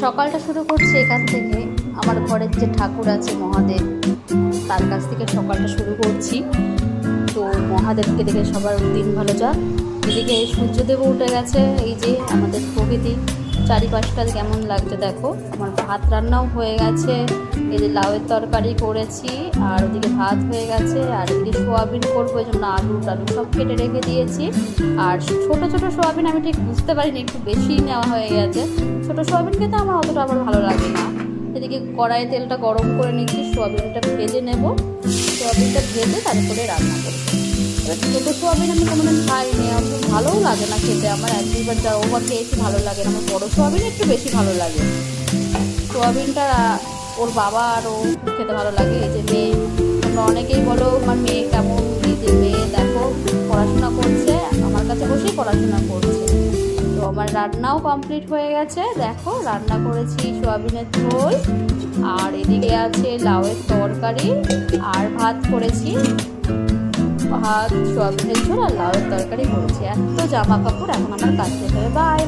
সকালটা শুরু করছি এখান থেকে। আমার ঘরের যে ঠাকুর আছে মহাদেব, তার কাছ থেকে সকালটা শুরু করছি। তো মহাদেবকে দেখে সবার দিন ভালো যাক। এদিকে সূর্যদেবও উঠে গেছে। এই যে আমাদের প্রকৃতি চারিপাশটা কেমন লাগছে দেখো। আমার ভাত রান্নাও হয়ে গেছে। এই যে লাউয়ের তরকারি করেছি, আর ওদিকে ভাত হয়ে গেছে, আর এদিকে সোয়াবিন করবো, এই জন্য আলু টালু সব কেটে রেখে দিয়েছি। আর ছোটো ছোটো সোয়াবিন আমি ঠিক বুঝতে পারিনি, একটু বেশি নেওয়া হয়ে গেছে। ছোটো সোয়াবিন খেতে আমার অতটা আবার ভালো লাগে না। এদিকে কড়াইয়ে তেলটা গরম করে নিচ্ছি, সোয়াবিনটা ভেজে নেব। সোয়াবিনটা ভেজে তারপরে রান্না করবো। এবার ছোটো সোয়াবিন আমি কোনোদিন খাইনি, আমার ভালোও লাগে না খেতে। আমার এক দুইবার যা ওবার খেয়েছি, ভালো লাগে না। আমার বড়ো সোয়াবিন একটু বেশি ভালো লাগে। সোয়াবিনটা ওর বাবা আর ও খেতে ভালো লাগে। এই যে মেয়ে, তোমরা অনেকেই বলো আমার মেয়ে কেমন। এই যে মেয়ে দেখো পড়াশোনা করছে, আমার কাছে বসেই পড়াশোনা করছে। তো আমার রান্নাও কমপ্লিট হয়ে গেছে। দেখো রান্না করেছি সোয়াবিনের ঝোল, আর এদিকে আছে লাউয়ের তরকারি, আর ভাত করেছি। ভাত, সোয়াবিনের ঝোল আর লাউয়ের তরকারি করেছি। এত জামা কাপড় এখন আমার কাচতে হবে। বাই।